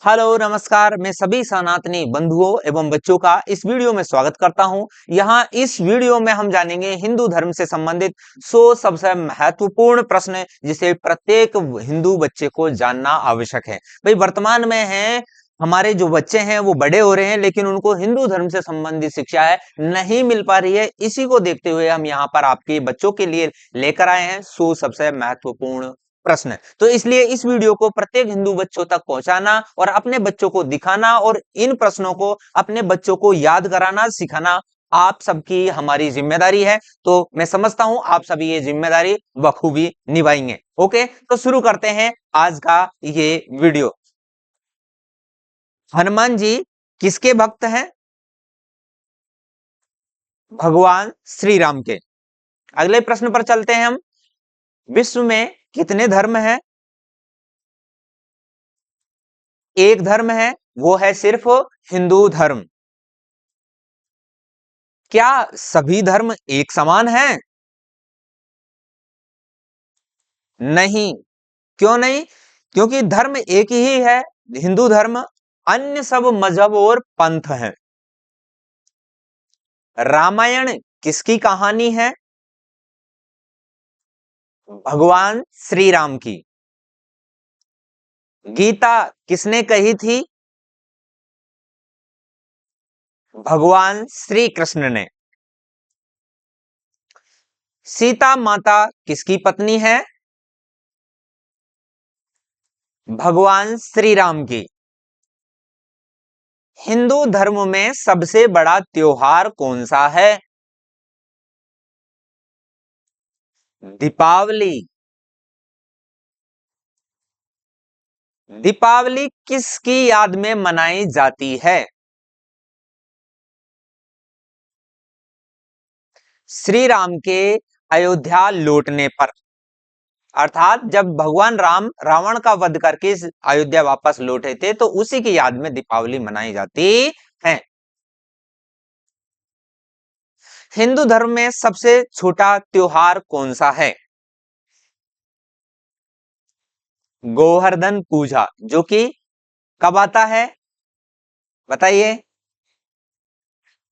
Hello नमस्कार। मैं सभी सनातनी बंधुओं एवं बच्चों का इस वीडियो में स्वागत करता हूं। यहाँ इस वीडियो में हम जानेंगे हिंदू धर्म से संबंधित 100 सबसे महत्वपूर्ण प्रश्न जिसे प्रत्येक हिंदू बच्चे को जानना आवश्यक है। भाई वर्तमान में है हमारे जो बच्चे हैं वो बड़े हो रहे हैं लेकिन उनको हिंदू धर्म से संबंधित शिक्षा है नहीं मिल पा रही है। इसी को देखते हुए हम यहाँ पर आपके बच्चों के लिए लेकर आए हैं 100 सबसे महत्वपूर्ण प्रश्न। तो इसलिए इस वीडियो को प्रत्येक हिंदू बच्चों तक पहुंचाना और अपने बच्चों को दिखाना और इन प्रश्नों को अपने बच्चों को याद कराना सिखाना आप सबकी हमारी जिम्मेदारी है। तो मैं समझता हूं आप सभी ये जिम्मेदारी बखूबी निभाएंगे। ओके, तो शुरू करते हैं आज का ये वीडियो। हनुमान जी किसके भक्त हैं? भगवान श्री राम के। अगले प्रश्न पर चलते हैं हम। विश्व में कितने धर्म हैं? एक धर्म है, वो है सिर्फ हिंदू धर्म। क्या सभी धर्म एक समान हैं? नहीं। क्यों नहीं? क्योंकि धर्म एक ही है, हिंदू धर्म। अन्य सब मजहब और पंथ हैं। रामायण किसकी कहानी है? भगवान श्री राम की। गीता किसने कही थी? भगवान श्री कृष्ण ने। सीता माता किसकी पत्नी है? भगवान श्री राम की। हिंदू धर्म में सबसे बड़ा त्योहार कौन सा है? दीपावली। दीपावली किसकी याद में मनाई जाती है? श्री राम के अयोध्या लौटने पर, अर्थात जब भगवान राम रावण का वध करके अयोध्या वापस लौटे थे तो उसी की याद में दीपावली मनाई जाती है। हिंदू धर्म में सबसे छोटा त्योहार कौन सा है? गोवर्धन पूजा, जो कि कब आता है बताइए?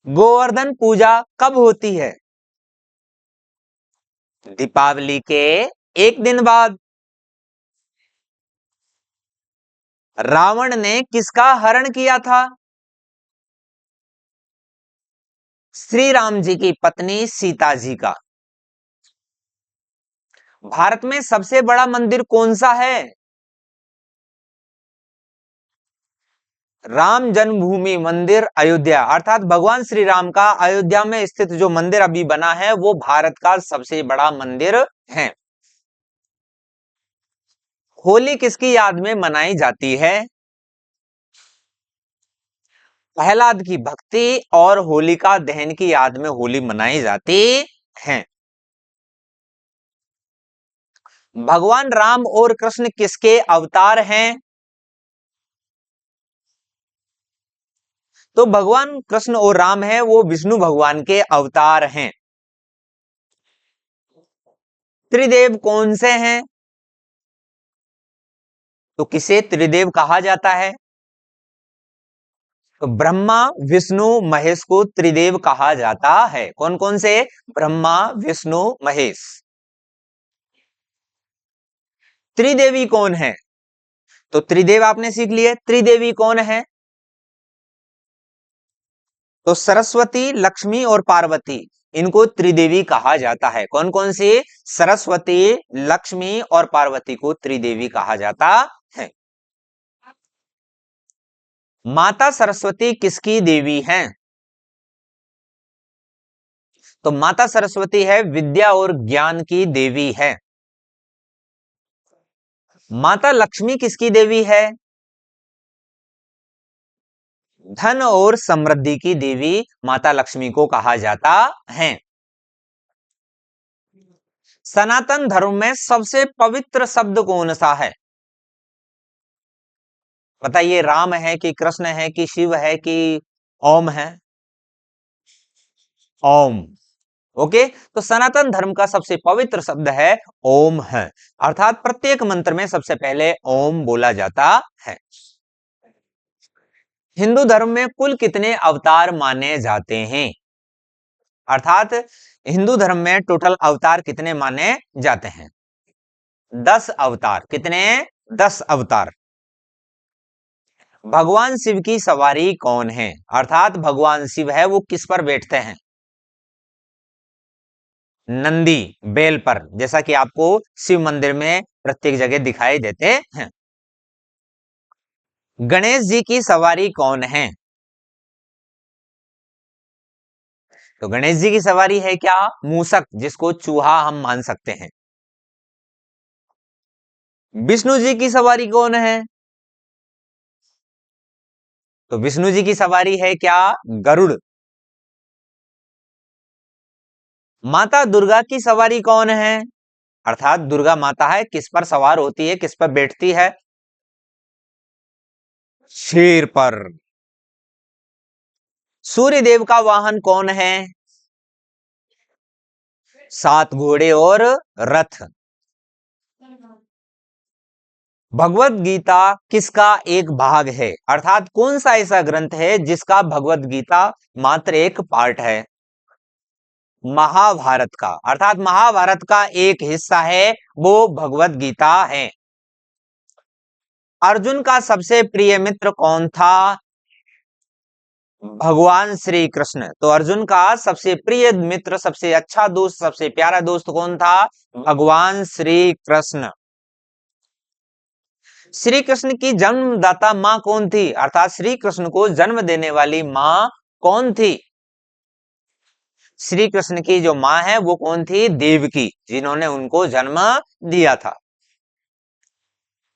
गोवर्धन पूजा कब होती है? दीपावली के एक दिन बाद। रावण ने किसका हरण किया था? श्री राम जी की पत्नी सीता जी का। भारत में सबसे बड़ा मंदिर कौन सा है? राम जन्मभूमि मंदिर अयोध्या, अर्थात भगवान श्री राम का अयोध्या में स्थित जो मंदिर अभी बना है वो भारत का सबसे बड़ा मंदिर है। होली किसकी याद में मनाई जाती है? प्रहलाद की भक्ति और होलिका दहन की याद में होली मनाई जाती है। भगवान राम और कृष्ण किसके अवतार हैं? तो भगवान कृष्ण और राम है वो विष्णु भगवान के अवतार हैं। त्रिदेव कौन से हैं? तो किसे त्रिदेव कहा जाता है? तो ब्रह्मा विष्णु महेश को त्रिदेव कहा जाता है। कौन कौन से? ब्रह्मा विष्णु महेश। त्रिदेवी कौन है? तो त्रिदेव आपने सीख लिए। त्रिदेवी कौन है? तो सरस्वती, लक्ष्मी और पार्वती, इनको त्रिदेवी कहा जाता है। कौन कौन सी? सरस्वती, लक्ष्मी और पार्वती को त्रिदेवी कहा जाता है। माता सरस्वती किसकी देवी हैं? तो माता सरस्वती है विद्या और ज्ञान की देवी है। माता लक्ष्मी किसकी देवी है? धन और समृद्धि की देवी माता लक्ष्मी को कहा जाता है। सनातन धर्म में सबसे पवित्र शब्द कौन सा है? बताइए, राम है कि कृष्ण है कि शिव है कि ओम है? ओम। ओके, तो सनातन धर्म का सबसे पवित्र शब्द है ओम है। अर्थात प्रत्येक मंत्र में सबसे पहले ओम बोला जाता है। हिंदू धर्म में कुल कितने अवतार माने जाते हैं? अर्थात हिंदू धर्म में टोटल अवतार कितने माने जाते हैं? 10 अवतार। कितने? 10 अवतार। भगवान शिव की सवारी कौन है? अर्थात भगवान शिव है वो किस पर बैठते हैं? नंदी, बेल पर, जैसा कि आपको शिव मंदिर में प्रत्येक जगह दिखाई देते हैं। गणेश जी की सवारी कौन है? तो गणेश जी की सवारी है क्या? मूषक, जिसको चूहा हम मान सकते हैं। विष्णु जी की सवारी कौन है? तो विष्णु जी की सवारी है क्या? गरुड़। माता दुर्गा की सवारी कौन है? अर्थात दुर्गा माता है, किस पर सवार होती है, किस पर बैठती है? शेर पर। सूर्य देव का वाहन कौन है? 7 घोड़े और रथ। भगवत गीता किसका एक भाग है? अर्थात कौन सा ऐसा ग्रंथ है जिसका भगवत गीता मात्र एक पार्ट है? महाभारत का। अर्थात महाभारत का एक हिस्सा है वो भगवत गीता है। अर्जुन का सबसे प्रिय मित्र कौन था? भगवान श्री कृष्ण। तो अर्जुन का सबसे प्रिय मित्र, सबसे अच्छा दोस्त, सबसे प्यारा दोस्त कौन था? भगवान श्री कृष्ण। श्री कृष्ण की जन्मदाता मां कौन थी? अर्थात श्री कृष्ण को जन्म देने वाली मां कौन थी? श्री कृष्ण की जो मां है वो कौन थी? देवकी, जिन्होंने उनको जन्म दिया था।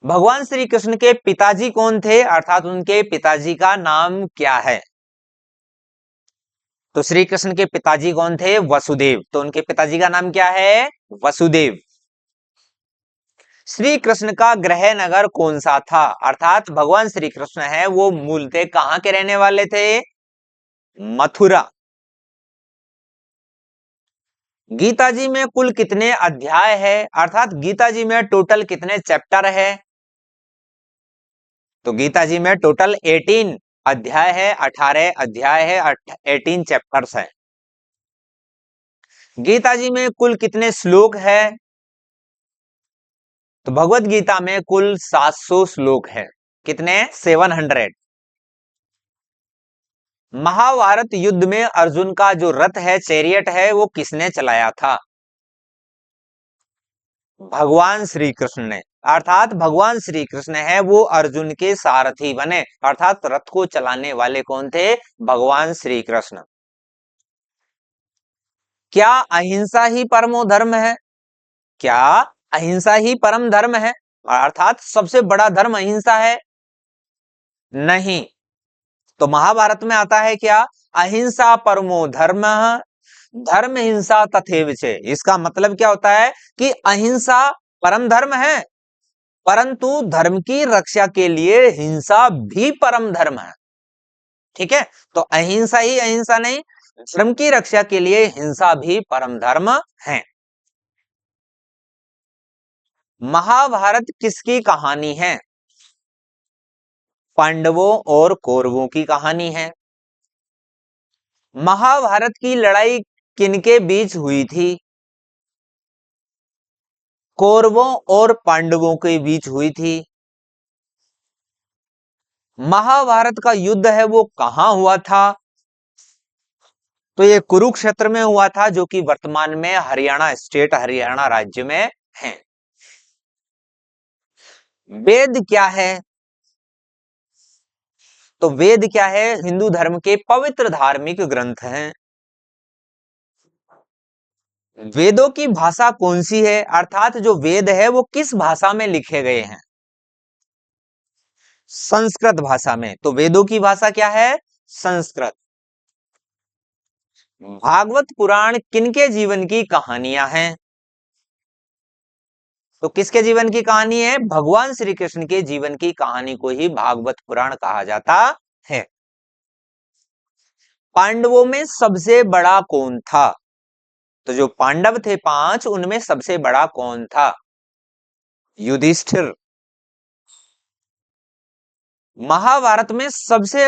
भगवान श्री कृष्ण के पिताजी कौन थे? अर्थात उनके पिताजी का नाम क्या है? तो श्री कृष्ण के पिताजी कौन थे? वसुदेव। तो उनके पिताजी का नाम क्या है? वसुदेव। श्री कृष्ण का गृह नगर कौन सा था? अर्थात भगवान श्री कृष्ण है वो मूलतः कहां के रहने वाले थे? मथुरा। गीता जी में कुल कितने अध्याय है? अर्थात गीता जी में टोटल कितने चैप्टर है? तो गीता जी में टोटल 18 अध्याय है, 18 अध्याय है, 18 चैप्टर्स है। गीता जी में कुल कितने श्लोक है? तो भगवत गीता में कुल 700 श्लोक है। कितने? 700। महाभारत युद्ध में अर्जुन का जो रथ है, चैरियट है, वो किसने चलाया था? भगवान श्री कृष्ण ने। अर्थात भगवान श्री कृष्ण है वो अर्जुन के सारथी बने। अर्थात रथ को चलाने वाले कौन थे? भगवान श्री कृष्ण। क्या अहिंसा ही परमो धर्म है? क्या अहिंसा ही परम धर्म है? अर्थात सबसे बड़ा धर्म अहिंसा है? नहीं। तो महाभारत में आता है क्या? अहिंसा परमो धर्म, धर्म हिंसा तथैव च। इसका मतलब क्या होता है कि अहिंसा परम धर्म है, परंतु धर्म की रक्षा के लिए हिंसा भी परम धर्म है। ठीक है, तो अहिंसा ही अहिंसा नहीं, धर्म की रक्षा के लिए हिंसा भी परम धर्म है। महाभारत किसकी कहानी है? पांडवों और कौरवों की कहानी है। महाभारत की लड़ाई किनके बीच हुई थी? कौरवों और पांडवों के बीच हुई थी। महाभारत का युद्ध है वो कहां हुआ था? तो ये कुरुक्षेत्र में हुआ था, जो कि वर्तमान में हरियाणा स्टेट, हरियाणा राज्य में है। वेद क्या है? तो वेद क्या है? हिंदू धर्म के पवित्र धार्मिक ग्रंथ हैं। वेदों की भाषा कौन सी है? अर्थात जो वेद है वो किस भाषा में लिखे गए हैं? संस्कृत भाषा में। तो वेदों की भाषा क्या है? संस्कृत। भागवत पुराण किनके जीवन की कहानियां हैं? तो किसके जीवन की कहानी है? भगवान श्री कृष्ण के जीवन की कहानी को ही भागवत पुराण कहा जाता है। पांडवों में सबसे बड़ा कौन था? तो जो पांडव थे 5, उनमें सबसे बड़ा कौन था? युधिष्ठिर। महाभारत में सबसे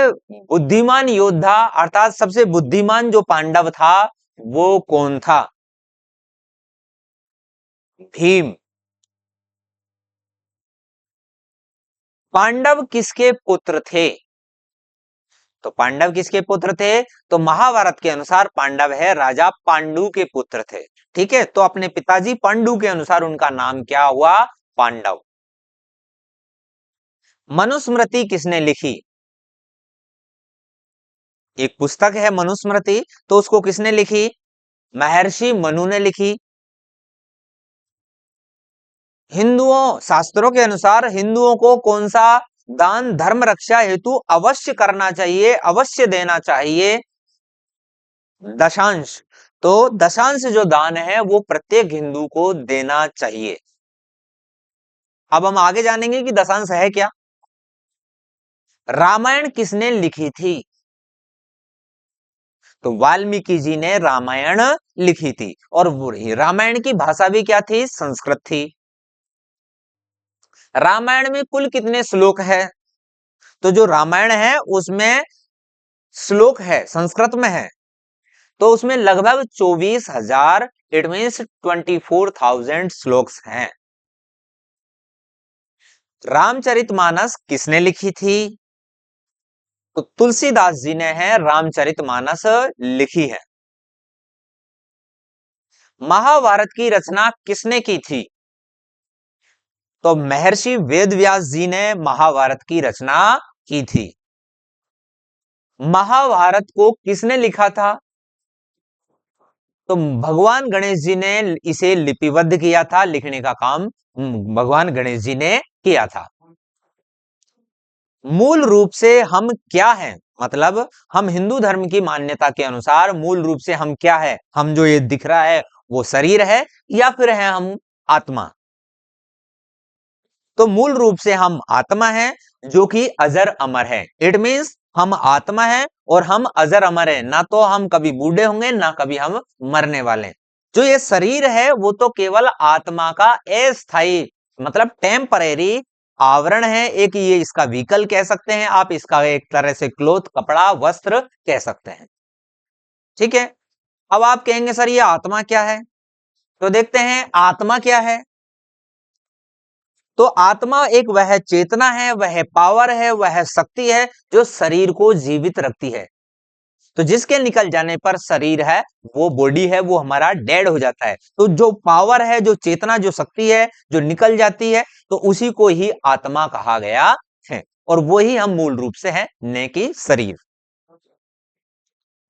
बुद्धिमान योद्धा अर्थात सबसे बुद्धिमान जो पांडव था वो कौन था? भीम। पांडव किसके पुत्र थे? तो पांडव किसके पुत्र थे? तो महाभारत के अनुसार पांडव है राजा पांडु के पुत्र थे। ठीक है, तो अपने पिताजी पांडु के अनुसार उनका नाम क्या हुआ? पांडव। मनुस्मृति किसने लिखी? एक पुस्तक है मनुस्मृति, तो उसको किसने लिखी? महर्षि मनु ने लिखी। हिंदुओं शास्त्रों के अनुसार हिंदुओं को कौन सा दान धर्म रक्षा हेतु अवश्य करना चाहिए, अवश्य देना चाहिए? दशांश। तो दशांश जो दान है वो प्रत्येक हिंदू को देना चाहिए। अब हम आगे जानेंगे कि दशांश है क्या। रामायण किसने लिखी थी? तो वाल्मीकि जी ने रामायण लिखी थी, और रामायण की भाषा भी क्या थी? संस्कृत थी। रामायण में कुल कितने श्लोक है? तो जो रामायण है उसमें श्लोक है संस्कृत में है, तो उसमें लगभग 24,000, इट मीन्स 24,000 श्लोक्स हैं। रामचरितमानस किसने लिखी थी? तो तुलसीदास जी ने है रामचरितमानस लिखी है। महाभारत की रचना किसने की थी? तो महर्षि वेदव्यास जी ने महाभारत की रचना की थी। महाभारत को किसने लिखा था? तो भगवान गणेश जी ने इसे लिपिबद्ध किया था, लिखने का काम भगवान गणेश जी ने किया था। मूल रूप से हम क्या हैं? मतलब हम हिंदू धर्म की मान्यता के अनुसार मूल रूप से हम क्या है? हम जो ये दिख रहा है वो शरीर है या फिर है हम आत्मा? तो मूल रूप से हम आत्मा है जो कि अजर अमर है। इट मीन्स हम आत्मा है और हम अजर अमर है, ना तो हम कभी बूढ़े होंगे ना कभी हम मरने वाले हैं। जो ये शरीर है वो तो केवल आत्मा का अस्थायी मतलब टेम्परेरी आवरण है, एक ये इसका व्हीकल कह सकते हैं आप, इसका एक तरह से क्लोथ कपड़ा वस्त्र कह सकते हैं। ठीक है, अब आप कहेंगे सर ये आत्मा क्या है? तो देखते हैं आत्मा क्या है। तो आत्मा एक वह चेतना है, वह पावर है, वह शक्ति है जो शरीर को जीवित रखती है। तो जिसके निकल जाने पर शरीर है वो बॉडी है वो हमारा डेड हो जाता है। तो जो पावर है, जो चेतना, जो शक्ति है जो निकल जाती है, तो उसी को ही आत्मा कहा गया है, और वो ही हम मूल रूप से है, न कि शरीर।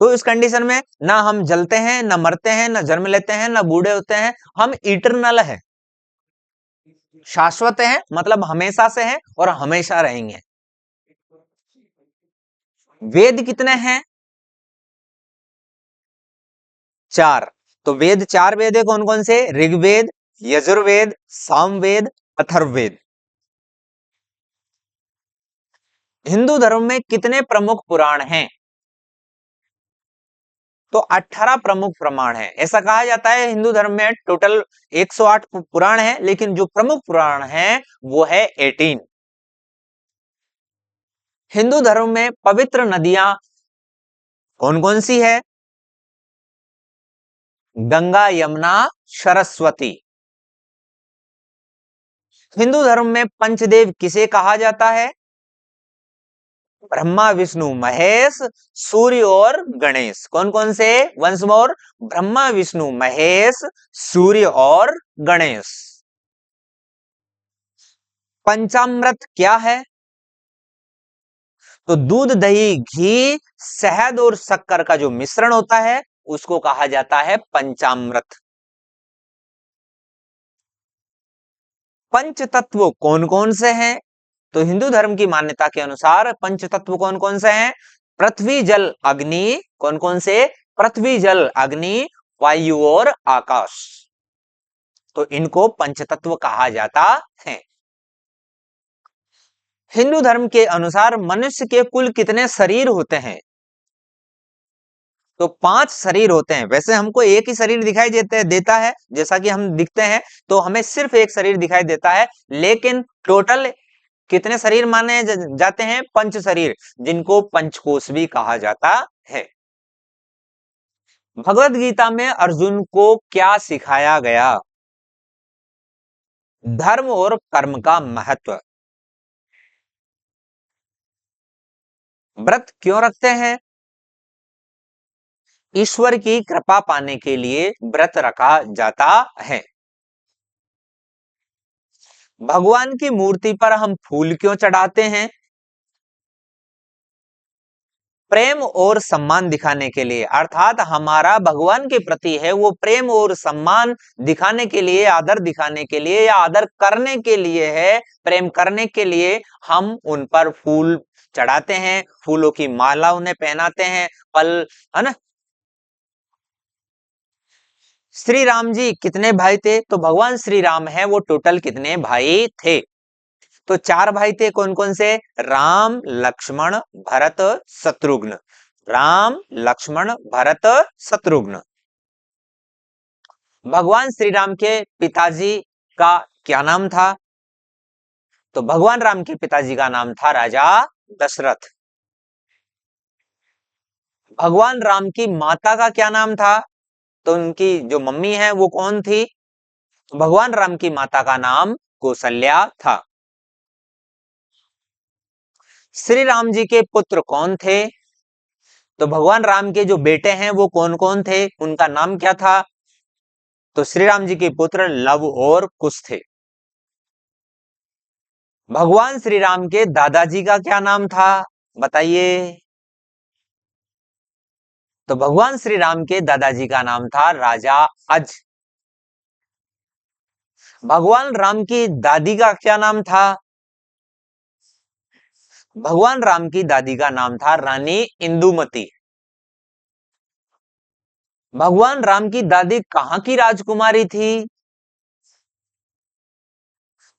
तो इस कंडीशन में ना हम जलते हैं, ना मरते हैं, ना जन्म लेते हैं, ना बूढ़े होते हैं, हम इटरनल है, शाश्वत है, मतलब हमेशा से है और हमेशा रहेंगे। वेद कितने हैं? 4। तो वेद 4 वेद है, कौन कौन से? ऋग्वेद, यजुर्वेद, सामवेद, अथर्ववेद। हिंदू धर्म में कितने प्रमुख पुराण हैं? तो 18 प्रमुख पुराण है। ऐसा कहा जाता है हिंदू धर्म में टोटल 108 पुराण है, लेकिन जो प्रमुख पुराण है वो है 18। हिंदू धर्म में पवित्र नदियां कौन कौन सी है? गंगा, यमुना, सरस्वती। हिंदू धर्म में पंचदेव किसे कहा जाता है? ब्रह्मा, विष्णु, महेश, सूर्य और गणेश। कौन कौन से? वंस मोर, ब्रह्मा, विष्णु, महेश, सूर्य और गणेश। पंचामृत क्या है? तो दूध, दही, घी, शहद और शक्कर का जो मिश्रण होता है उसको कहा जाता है पंचामृत। पंच तत्व कौन कौन से हैं? तो हिंदू धर्म की मान्यता के अनुसार पंच तत्व कौन कौन से हैं? पृथ्वी, जल, अग्नि। कौन कौन से? पृथ्वी, जल, अग्नि, वायु और आकाश। तो इनको पंचतत्व कहा जाता है। हिंदू धर्म के अनुसार मनुष्य के कुल कितने शरीर होते हैं? तो 5 शरीर होते हैं। वैसे हमको एक ही शरीर दिखाई देता है, जैसा कि हम दिखते हैं तो हमें सिर्फ एक शरीर दिखाई देता है, लेकिन टोटल कितने शरीर माने जाते हैं? पंच शरीर, जिनको पंचकोश भी कहा जाता है। भगवत गीता में अर्जुन को क्या सिखाया गया? धर्म और कर्म का महत्व। व्रत क्यों रखते हैं? ईश्वर की कृपा पाने के लिए व्रत रखा जाता है। भगवान की मूर्ति पर हम फूल क्यों चढ़ाते हैं? प्रेम और सम्मान दिखाने के लिए, अर्थात हमारा भगवान के प्रति है वो प्रेम और सम्मान दिखाने के लिए, आदर दिखाने के लिए या आदर करने के लिए है, प्रेम करने के लिए हम उन पर फूल चढ़ाते हैं, फूलों की माला उन्हें पहनाते हैं, फल, है ना। श्री राम जी कितने भाई थे? तो भगवान श्री राम है वो टोटल कितने भाई थे? तो 4 भाई थे। कौन कौन से? राम, लक्ष्मण, भरत, शत्रुघ्न। राम, लक्ष्मण, भरत, शत्रुघ्न। भगवान श्री राम के पिताजी का क्या नाम था? तो भगवान राम के पिताजी का नाम था राजा दशरथ। भगवान राम की माता का क्या नाम था? तो उनकी जो मम्मी है वो कौन थी? भगवान राम की माता का नाम कौशल्या था। श्री राम जी के पुत्र कौन थे? तो भगवान राम के जो बेटे हैं वो कौन कौन थे, उनका नाम क्या था? तो श्री राम जी के पुत्र लव और कुश थे। भगवान श्री राम के दादाजी का क्या नाम था? बताइए। तो भगवान श्री राम के दादाजी का नाम था राजा अज। भगवान राम की दादी का क्या नाम था? भगवान राम की दादी का नाम था रानी इंदुमती। भगवान राम की दादी कहां की राजकुमारी थी?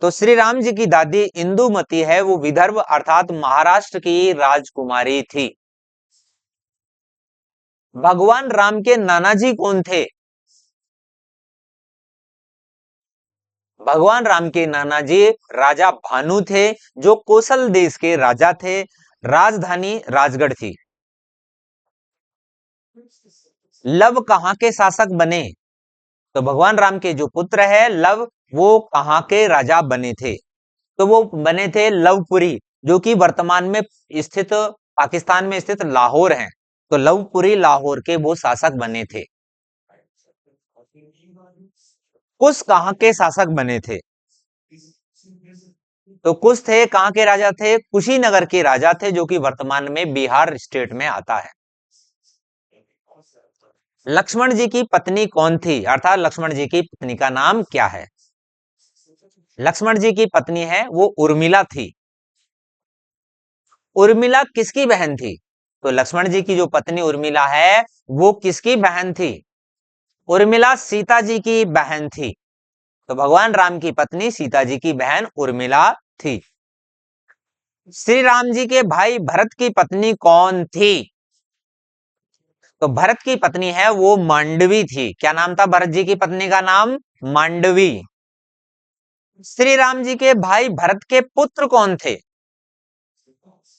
तो श्री राम जी की दादी इंदुमती है वो विदर्भ अर्थात महाराष्ट्र की राजकुमारी थी। भगवान राम के नाना जी कौन थे? भगवान राम के नाना जी राजा भानु थे, जो कौशल देश के राजा थे। राजधानी राजगढ़ थी। लव कहां के शासक बने? तो भगवान राम के जो पुत्र है लव, वो कहां के राजा बने थे? तो वो बने थे लवपुरी, जो कि वर्तमान में स्थित पाकिस्तान में स्थित लाहौर है। तो लवपुरी लाहौर के वो शासक बने थे। कुश कहां के शासक बने थे? तो कुश थे कहां के राजा थे? कुशीनगर के राजा थे, जो कि वर्तमान में बिहार स्टेट में आता है। लक्ष्मण जी की पत्नी कौन थी, अर्थात लक्ष्मण जी की पत्नी का नाम क्या है? लक्ष्मण जी की पत्नी है वो उर्मिला थी। उर्मिला किसकी बहन थी? तो लक्ष्मण जी की जो पत्नी उर्मिला है वो किसकी बहन थी? उर्मिला सीता जी की बहन थी। तो भगवान राम की पत्नी सीता जी की बहन उर्मिला थी। श्री राम जी के भाई भरत की पत्नी कौन थी? तो भरत की पत्नी है वो मांडवी थी। क्या नाम था भरत जी की पत्नी का? नाम मांडवी। श्री राम जी के भाई भरत के पुत्र कौन थे?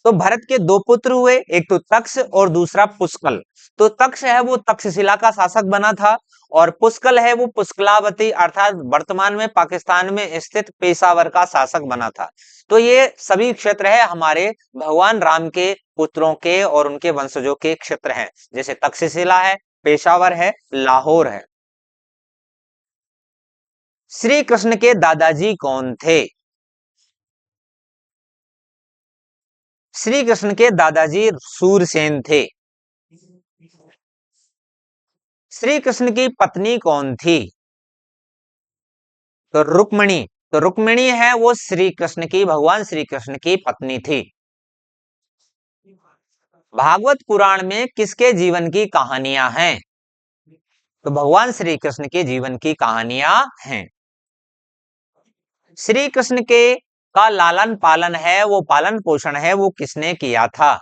तो भरत के 2 पुत्र हुए, एक तो तक्ष और दूसरा पुष्कल। तो तक्ष है वो तक्षशिला का शासक बना था, और पुष्कल है वो पुष्कलावती अर्थात वर्तमान में पाकिस्तान में स्थित पेशावर का शासक बना था। तो ये सभी क्षेत्र है हमारे भगवान राम के पुत्रों के और उनके वंशजों के क्षेत्र हैं, जैसे तक्षशिला है, पेशावर है, लाहौर है। श्री कृष्ण के दादाजी कौन थे? श्री कृष्ण के दादाजी सूरसेन थे। श्री कृष्ण की पत्नी कौन थी? तो रुक्मिणी। तो रुक्मिणी है वो श्री कृष्ण की, भगवान श्री कृष्ण की पत्नी थी। भागवत पुराण में किसके जीवन की कहानियां हैं? तो भगवान श्री कृष्ण के जीवन की कहानियां हैं। श्री कृष्ण के का लालन पालन है वो पालन पोषण है वो किसने किया था?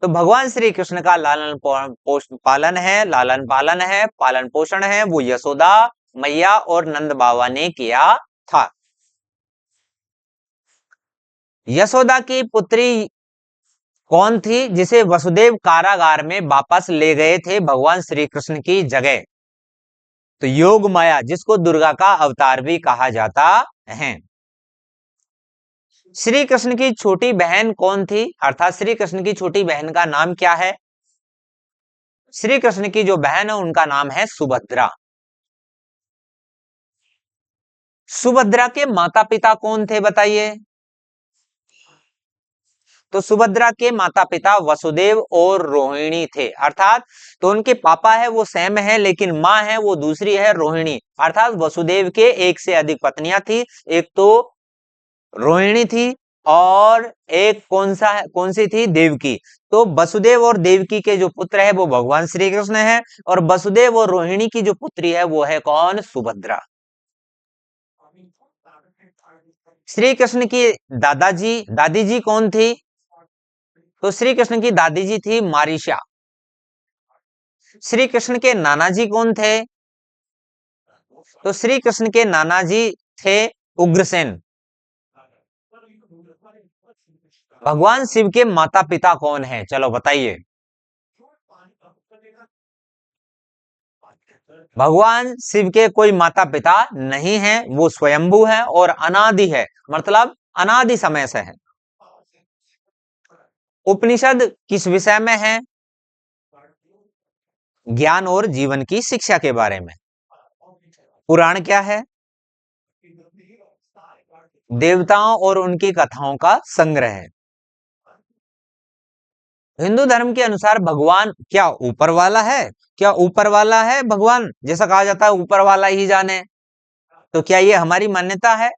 तो भगवान श्री कृष्ण का लालन पालन है, पालन पोषण है वो यशोदा मैया और नंद बाबा ने किया था। यशोदा की पुत्री कौन थी जिसे वसुदेव कारागार में वापस ले गए थे भगवान श्री कृष्ण की जगह? तो योग माया, जिसको दुर्गा का अवतार भी कहा जाता है। श्री कृष्ण की छोटी बहन कौन थी, अर्थात श्री कृष्ण की छोटी बहन का नाम क्या है? श्री कृष्ण की जो बहन है उनका नाम है सुभद्रा। सुभद्रा के माता पिता कौन थे बताइए? तो सुभद्रा के माता पिता वसुदेव और रोहिणी थे, अर्थात तो उनके पापा है वो सेम है लेकिन माँ है वो दूसरी है रोहिणी। अर्थात वसुदेव के एक से अधिक पत्नियां थी, एक तो रोहिणी थी और एक कौन सी थी, देवकी। तो वसुदेव और देवकी के जो पुत्र है वो भगवान श्री कृष्ण है, और वसुदेव और रोहिणी की जो पुत्री है वो है कौन, सुभद्रा। श्री कृष्ण की दादी जी कौन थी? तो श्री कृष्ण की दादी जी थी मारिशा। श्री कृष्ण के नाना जी कौन थे? तो श्री कृष्ण के नाना जी थे उग्रसेन। भगवान शिव के माता पिता कौन है, चलो बताइए। भगवान शिव के कोई माता पिता नहीं है, वो स्वयंभू है और अनादि है, मतलब अनादि समय से है। उपनिषद किस विषय में है? ज्ञान और जीवन की शिक्षा के बारे में। पुराण क्या है? देवताओं और उनकी कथाओं का संग्रह है। हिंदू धर्म के अनुसार भगवान क्या ऊपर वाला है? क्या ऊपर वाला है भगवान? जैसा कहा जाता है ऊपर वाला ही जाने, तो क्या ये हमारी मान्यता है?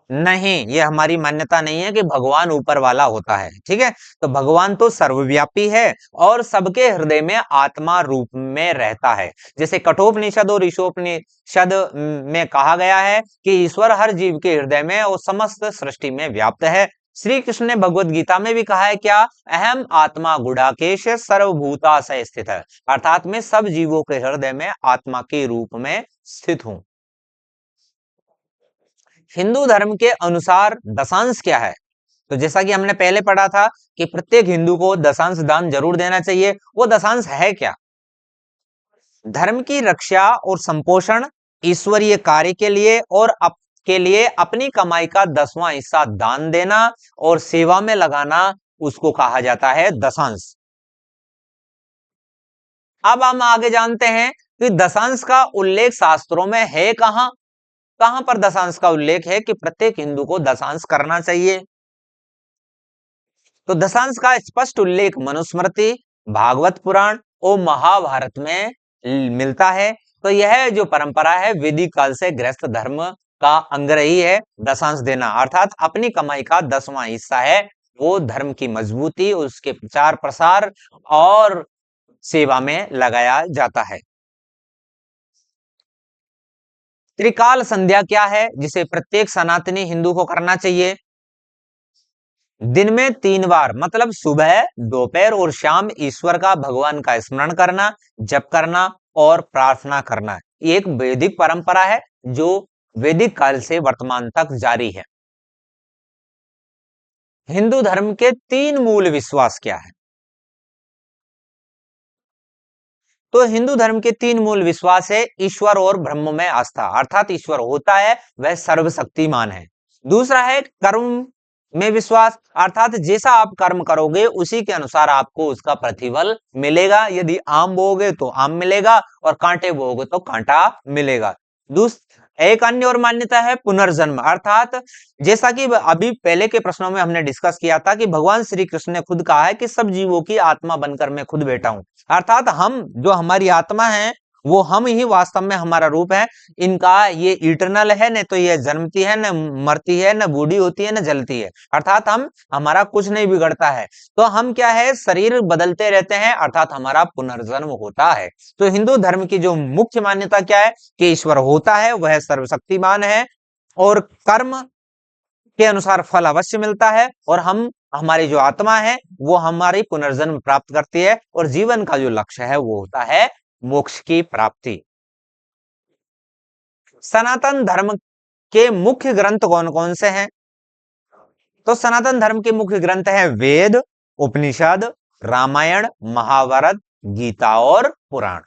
नहीं, ये हमारी मान्यता नहीं है कि भगवान ऊपर वाला होता है। ठीक है, तो भगवान तो सर्वव्यापी है और सबके हृदय में आत्मा रूप में रहता है। जैसे कठोपनिषद और ईशोपनिषद में कहा गया है कि ईश्वर हर जीव के हृदय में और समस्त सृष्टि में व्याप्त है। श्री कृष्ण ने भगवत गीता में भी कहा है क्या, अहम आत्मा गुडाकेश सर्वभूता से स्थित है, अर्थात मैं सब जीवों के हृदय में आत्मा के रूप में स्थित हूं। हिंदू धर्म के अनुसार दशांश क्या है? तो जैसा कि हमने पहले पढ़ा था कि प्रत्येक हिंदू को दशांश दान जरूर देना चाहिए, वो दशांश है क्या? धर्म की रक्षा और संपोषण, ईश्वरीय कार्य के लिए और के लिए अपनी कमाई का 10वां हिस्सा दान देना और सेवा में लगाना, उसको कहा जाता है दशांश। अब हम आगे जानते हैं कि दशांश का उल्लेख शास्त्रों में है कहां? कहां पर दशांश का उल्लेख है कि प्रत्येक हिंदू को दशांश करना चाहिए? तो दशांश का स्पष्ट उल्लेख मनुस्मृति, भागवत पुराण और महाभारत में मिलता है। तो यह जो परंपरा है वैदिक काल से गृहस्थ धर्म का अंग रही है, दशांश देना, अर्थात अपनी कमाई का 10वां हिस्सा है वो धर्म की मजबूती, उसके प्रचार प्रसार और सेवा में लगाया जाता है। त्रिकाल संध्या क्या है जिसे प्रत्येक सनातनी हिंदू को करना चाहिए? दिन में 3 बार, मतलब सुबह, दोपहर और शाम ईश्वर का, भगवान का स्मरण करना, जप करना और प्रार्थना करना। ये एक वैदिक परंपरा है जो वैदिक काल से वर्तमान तक जारी है। हिंदू धर्म के 3 मूल विश्वास क्या है? तो हिंदू धर्म के 3 मूल विश्वास है, ईश्वर और ब्रह्म में आस्था, अर्थात ईश्वर होता है, वह सर्वशक्तिमान है। दूसरा है कर्म में विश्वास, अर्थात जैसा आप कर्म करोगे उसी के अनुसार आपको उसका प्रतिफल मिलेगा। यदि आम बोओगे तो आम मिलेगा और कांटे बोओगे तो कांटा मिलेगा। एक अन्य और मान्यता है पुनर्जन्म, अर्थात जैसा कि अभी पहले के प्रश्नों में हमने डिस्कस किया था कि भगवान श्री कृष्ण ने खुद कहा है कि सब जीवों की आत्मा बनकर मैं खुद बैठा हूं, अर्थात हम जो हमारी आत्मा है वो हम ही वास्तव में हमारा रूप है। इनका ये इटरनल है, न तो ये जन्मती है, न मरती है, न बूढ़ी होती है, न जलती है, अर्थात हमारा कुछ नहीं बिगड़ता है। तो हम क्या है, शरीर बदलते रहते हैं, अर्थात हमारा पुनर्जन्म होता है। तो हिंदू धर्म की जो मुख्य मान्यता क्या है कि ईश्वर होता है, वह सर्वशक्तिमान है और कर्म के अनुसार फल अवश्य मिलता है, और हमारी जो आत्मा है वो हमारी पुनर्जन्म प्राप्त करती है, और जीवन का जो लक्ष्य है वो होता है मोक्ष की प्राप्ति। सनातन धर्म के मुख्य ग्रंथ कौन कौन से हैं? तो सनातन धर्म के मुख्य ग्रंथ है वेद, उपनिषद, रामायण, महाभारत, गीता और पुराण।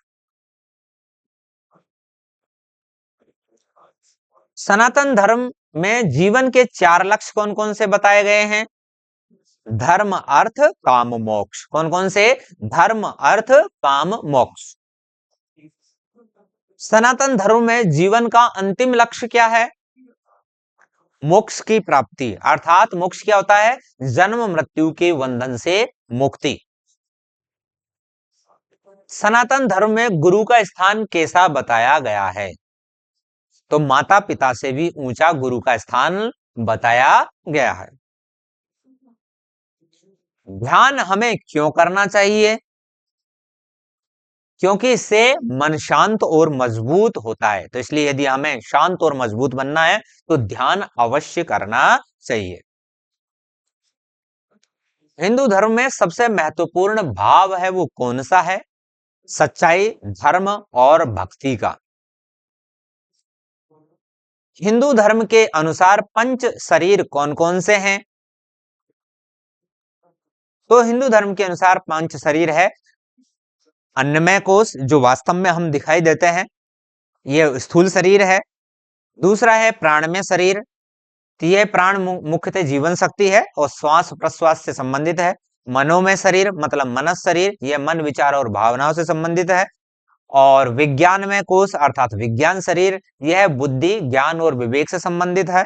सनातन धर्म में जीवन के 4 लक्ष्य कौन कौन से बताए गए हैं? धर्म, अर्थ, काम, मोक्ष। कौन कौन से? धर्म, अर्थ, काम, मोक्ष। सनातन धर्म में जीवन का अंतिम लक्ष्य क्या है? मोक्ष की प्राप्ति। अर्थात मोक्ष क्या होता है? जन्म मृत्यु के बंधन से मुक्ति। सनातन धर्म में गुरु का स्थान कैसा बताया गया है? तो माता पिता से भी ऊंचा गुरु का स्थान बताया गया है। ध्यान हमें क्यों करना चाहिए? क्योंकि इससे मन शांत और मजबूत होता है। तो इसलिए यदि हमें शांत और मजबूत बनना है तो ध्यान अवश्य करना चाहिए। हिंदू धर्म में सबसे महत्वपूर्ण भाव है वो कौन सा है? सच्चाई, धर्म और भक्ति का। हिंदू धर्म के अनुसार पंच शरीर कौन कौन से हैं? तो हिंदू धर्म के अनुसार पंच शरीर है अन्नमय कोश, जो वास्तव में हम दिखाई देते हैं, ये स्थूल शरीर है। दूसरा है प्राणमय शरीर, तो यह प्राण मुख्यतः जीवन शक्ति है और श्वास प्रश्वास से संबंधित है। मनोमय शरीर मतलब मनस शरीर, यह मन विचार और भावनाओं से संबंधित है। और विज्ञानमय कोश अर्थात विज्ञान शरीर, यह बुद्धि, ज्ञान और विवेक से संबंधित है।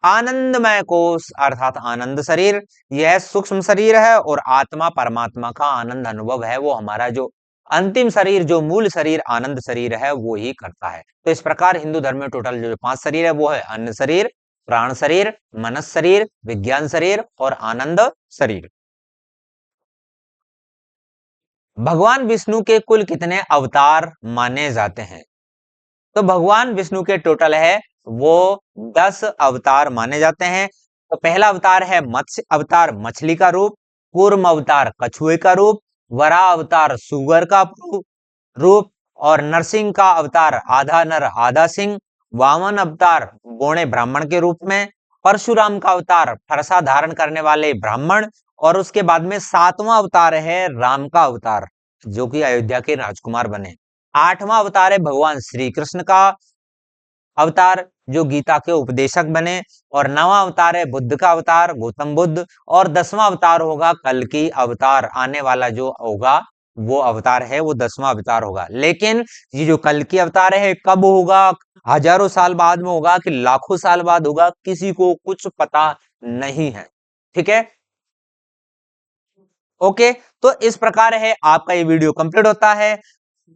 आनंदमय कोश अर्थात आनंद शरीर, यह सूक्ष्म शरीर है और आत्मा परमात्मा का आनंद अनुभव है, वो हमारा जो अंतिम शरीर, जो मूल शरीर आनंद शरीर है, वो ही करता है। तो इस प्रकार हिंदू धर्म में टोटल जो 5 शरीर है वो है अन्न शरीर, प्राण शरीर, मनस शरीर, विज्ञान शरीर और आनंद शरीर। भगवान विष्णु के कुल कितने अवतार माने जाते हैं? तो भगवान विष्णु के टोटल है वो 10 अवतार माने जाते हैं। तो पहला अवतार है मत्स्य अवतार, मछली का रूप। कूर्म अवतार, कछुए का रूप। वराह अवतार, सुअर का रूप। और नरसिंह का अवतार, आधा नर आधा सिंह। वामन अवतार, बौने ब्राह्मण के रूप में। परशुराम का अवतार, फरसा धारण करने वाले ब्राह्मण। और उसके बाद में 7वां अवतार है राम का अवतार, जो कि अयोध्या के राजकुमार बने। 8वां अवतार है भगवान श्री कृष्ण का अवतार, जो गीता के उपदेशक बने। और 9वां अवतार है बुद्ध का अवतार, गौतम बुद्ध। और 10वां अवतार होगा कल्कि अवतार, आने वाला जो होगा वो अवतार है, वो 10वां अवतार होगा। लेकिन ये जो कल्कि अवतार है कब होगा, हजारों साल बाद में होगा कि लाखों साल बाद होगा, किसी को कुछ पता नहीं है। ठीक है, ओके। तो इस प्रकार है आपका ये वीडियो कंप्लीट होता है।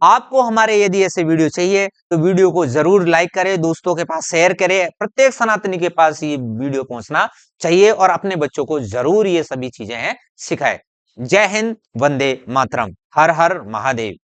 आपको हमारे यदि ऐसे वीडियो चाहिए तो वीडियो को जरूर लाइक करें, दोस्तों के पास शेयर करें। प्रत्येक सनातनी के पास ये वीडियो पहुंचना चाहिए और अपने बच्चों को जरूर ये सभी चीजें हैं सिखाएं। जय हिंद, वंदे मातरम, हर हर महादेव।